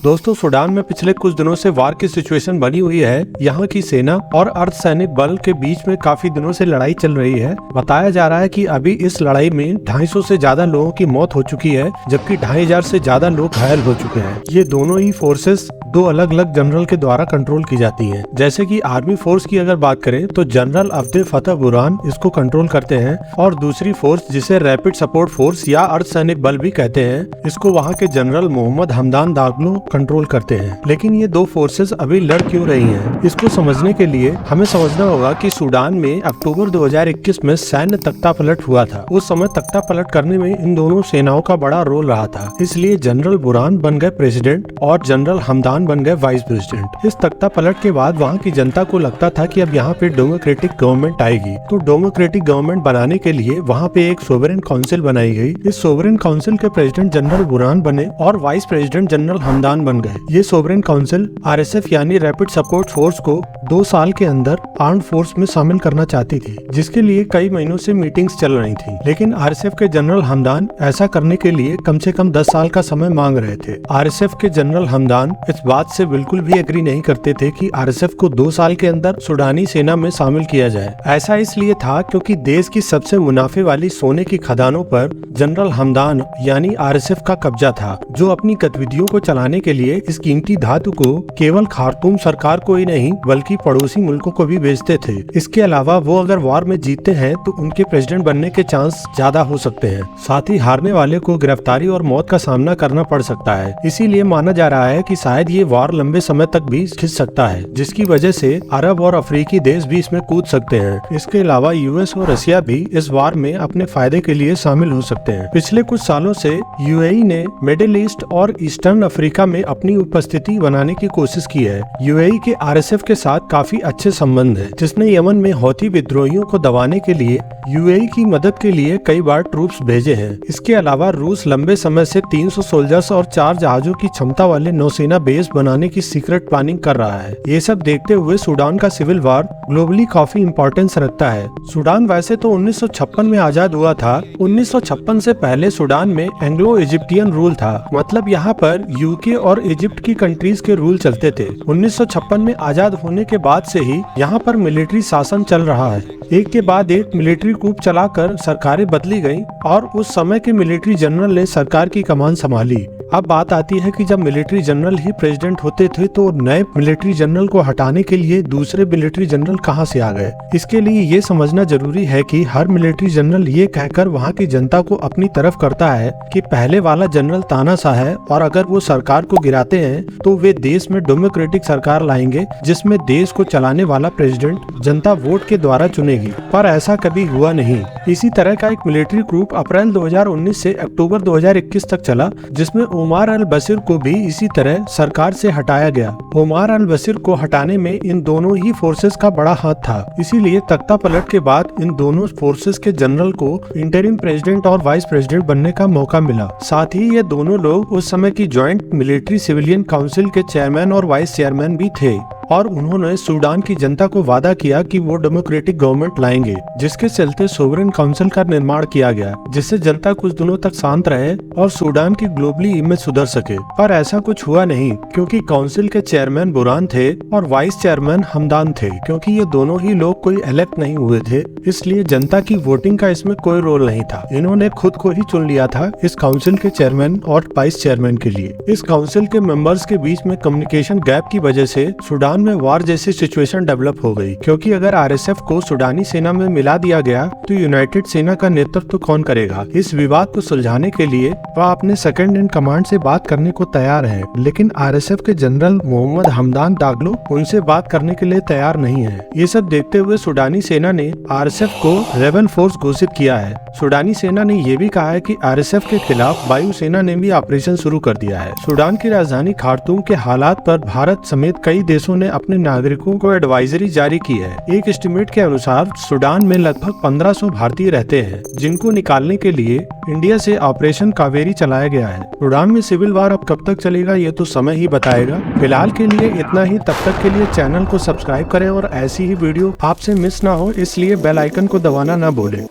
दोस्तों सूडान में पिछले कुछ दिनों से वार की सिचुएशन बनी हुई है। यहाँ की सेना और अर्धसैनिक बल के बीच में काफी दिनों से लड़ाई चल रही है। बताया जा रहा है कि अभी इस लड़ाई में 250 से ज्यादा लोगों की मौत हो चुकी है, जबकि 2500 से ज्यादा लोग घायल हो चुके हैं। ये दोनों ही फोर्सेस दो अलग अलग जनरल के द्वारा कंट्रोल की जाती हैं। जैसे कि आर्मी फोर्स की अगर बात करें तो जनरल अब्दे फतह बुरहान इसको कंट्रोल करते हैं, और दूसरी फोर्स जिसे रैपिड सपोर्ट फोर्स या अर्धसैनिक बल भी कहते हैं, इसको वहाँ के जनरल मोहम्मद हमदान दागलो कंट्रोल करते हैं। लेकिन ये दो फोर्सेस अभी लड़ क्यों रही हैं? इसको समझने के लिए हमें समझना होगा कि सूडान में अक्टूबर 2021 में सैन्य तख्ता पलट हुआ था। उस समय तख्ता पलट करने में इन दोनों सेनाओं का बड़ा रोल रहा था, इसलिए जनरल बुरहान बन गए प्रेसिडेंट और जनरल हमदान बन गए वाइस प्रेसिडेंट। इस तख्ता पलट के बाद वहाँ की जनता को लगता था कि अब यहाँ पे डेमोक्रेटिक गवर्नमेंट आएगी, तो डेमोक्रेटिक गवर्नमेंट बनाने के लिए वहाँ पे एक सोवरेन काउंसिल बनाई गई। इस सोवरेन काउंसिल के प्रेसिडेंट जनरल बुरहान बने और वाइस प्रेसिडेंट जनरल हमदान बन गए। ये सोवरेन काउंसिल आरएसएफ यानी रैपिड सपोर्ट फोर्स को 2 साल के अंदर आर्म्ड फोर्स में शामिल करना चाहती थी, जिसके लिए कई महीनों से मीटिंग्स चल रही थी। लेकिन आरएसएफ के जनरल हमदान ऐसा करने के लिए कम से कम 10 साल का समय मांग रहे थे। आरएसएफ के जनरल हमदान इस बात से बिल्कुल भी एग्री नहीं करते थे कि आरएसएफ को 2 साल के अंदर सूडानी सेना में शामिल किया जाए। ऐसा इसलिए था क्योंकि देश की सबसे मुनाफे वाली सोने की खदानों पर जनरल हमदान यानी आरएसएफ का कब्जा था, जो अपनी गतिविधियों को चलाने के लिए इस कीमती धातु को केवल खार्तूम सरकार को ही नहीं बल्कि पड़ोसी मुल्कों को भी बेचते थे। इसके अलावा वो अगर वार में जीतते हैं तो उनके प्रेसिडेंट बनने के चांस ज्यादा हो सकते हैं। साथ ही हारने वाले को गिरफ्तारी और मौत का सामना करना पड़ सकता है। इसीलिए माना जा रहा है कि शायद ये वार लंबे समय तक भी खिंच सकता है, जिसकी वजह से अरब और अफ्रीकी देश भी इसमें कूद सकते हैं। इसके अलावा यूएस और रशिया भी इस वार में अपने फायदे के लिए शामिल हो सकते हैं। पिछले कुछ सालों से यूएई ने मिडिल ईस्ट और ईस्टर्न अफ्रीका में अपनी उपस्थिति बनाने की कोशिश की है। यूएई के आरएसएफ के साथ काफी अच्छे संबंध है, जिसने यमन में हौथी विद्रोहियों को दबाने के लिए यूएई की मदद के लिए कई बार ट्रूप्स भेजे हैं। इसके अलावा रूस लंबे समय से 300 सोल्जर्स और 4 जहाजों की क्षमता वाले नौसेना बेस बनाने की सीक्रेट प्लानिंग कर रहा है। ये सब देखते हुए सूडान का सिविल वार ग्लोबली काफी इम्पोर्टेंस रखता है। सूडान वैसे तो 1956 में आजाद हुआ था। 1956 से पहले सूडान में एंग्लो इजिप्टियन रूल था, मतलब यहाँ पर यूके और इजिप्ट की कंट्रीज के रूल चलते थे। 1956 में आजाद होने के बाद से ही यहाँ पर मिलिट्री शासन चल रहा है। एक के बाद एक मिलिट्री कूप चलाकर सरकारें बदली गयी और उस समय के मिलिट्री जनरल ने सरकार की कमान संभाली। अब बात आती है कि जब मिलिट्री जनरल ही प्रेसिडेंट होते थे तो नए मिलिट्री जनरल को हटाने के लिए दूसरे मिलिट्री जनरल कहां से आ गए। इसके लिए ये समझना जरूरी है कि हर मिलिट्री जनरल ये कहकर वहां की जनता को अपनी तरफ करता है कि पहले वाला जनरल तानाशाह है और अगर वो सरकार को गिराते हैं तो वे देश में डेमोक्रेटिक सरकार लाएंगे, जिसमें देश को चलाने वाला प्रेसिडेंट जनता वोट के द्वारा चुनेगी। पर ऐसा कभी हुआ नहीं। इसी तरह का एक मिलिट्री ग्रुप अप्रैल 2019 से अक्टूबर 2021 तक चला, जिसमें उमर अल बशीर को भी इसी तरह सरकार से हटाया गया। उमर अल बशीर को हटाने में इन दोनों ही फोर्सेस का बड़ा हाथ था। इसीलिए तख्ता पलट के बाद इन दोनों फोर्सेस के जनरल को इंटरिम प्रेसिडेंट और वाइस प्रेसिडेंट बनने का मौका मिला। साथ ही ये दोनों लोग उस समय की ज्वाइंट मिलिट्री सिविलियन काउंसिल के चेयरमैन और वाइस चेयरमैन भी थे, और उन्होंने सूडान की जनता को वादा किया कि वो डेमोक्रेटिक गवर्नमेंट लाएंगे, जिसके चलते सोवरेन काउंसिल का निर्माण किया गया, जिससे जनता कुछ दिनों तक शांत रहे और सूडान की ग्लोबली इमेज सुधर सके। पर ऐसा कुछ हुआ नहीं, क्योंकि काउंसिल के चेयरमैन बुरहान थे और वाइस चेयरमैन हमदान थे। क्योंकि ये दोनों ही लोग कोई इलेक्ट नहीं हुए थे, इसलिए जनता की वोटिंग का इसमें कोई रोल नहीं था। इन्होंने खुद को ही चुन लिया था इस काउंसिल के चेयरमैन और वाइस चेयरमैन के लिए। इस काउंसिल के मेंबर्स के बीच में कम्युनिकेशन गैप की वजह से सूडान में वार जैसी सिचुएशन डेवलप हो गई, क्योंकि अगर आरएसएफ को सूडानी सेना में मिला दिया गया तो यूनाइटेड सेना का नेतृत्व कौन करेगा। इस विवाद को सुलझाने के लिए वह अपने सेकंड इन कमांड से बात करने को तैयार है, लेकिन आरएसएफ के जनरल मोहम्मद हमदान दागलो उनसे बात करने के लिए तैयार नहीं है। ये सब देखते हुए सूडानी सेना ने आरएसएफ को रेबेल फोर्स घोषित किया है। सूडानी सेना ने यह भी कहा है कि आरएसएफ के खिलाफ वायु सेना ने भी ऑपरेशन शुरू कर दिया है। सूडान की राजधानी खार्तूम के हालात पर भारत समेत कई देशों ने अपने नागरिकों को एडवाइजरी जारी की है। एक एस्टिमेट के अनुसार सूडान में लगभग 1500 भारतीय रहते हैं, जिनको निकालने के लिए इंडिया से ऑपरेशन कावेरी चलाया गया है। सूडान में सिविल वार अब कब तक चलेगा ये तो समय ही बताएगा। फिलहाल के लिए इतना ही। तब तक के लिए चैनल को सब्सक्राइब करें और ऐसी ही वीडियो आपसे मिस ना हो, इसलिए बेल आइकन को दबाना ना भूलें।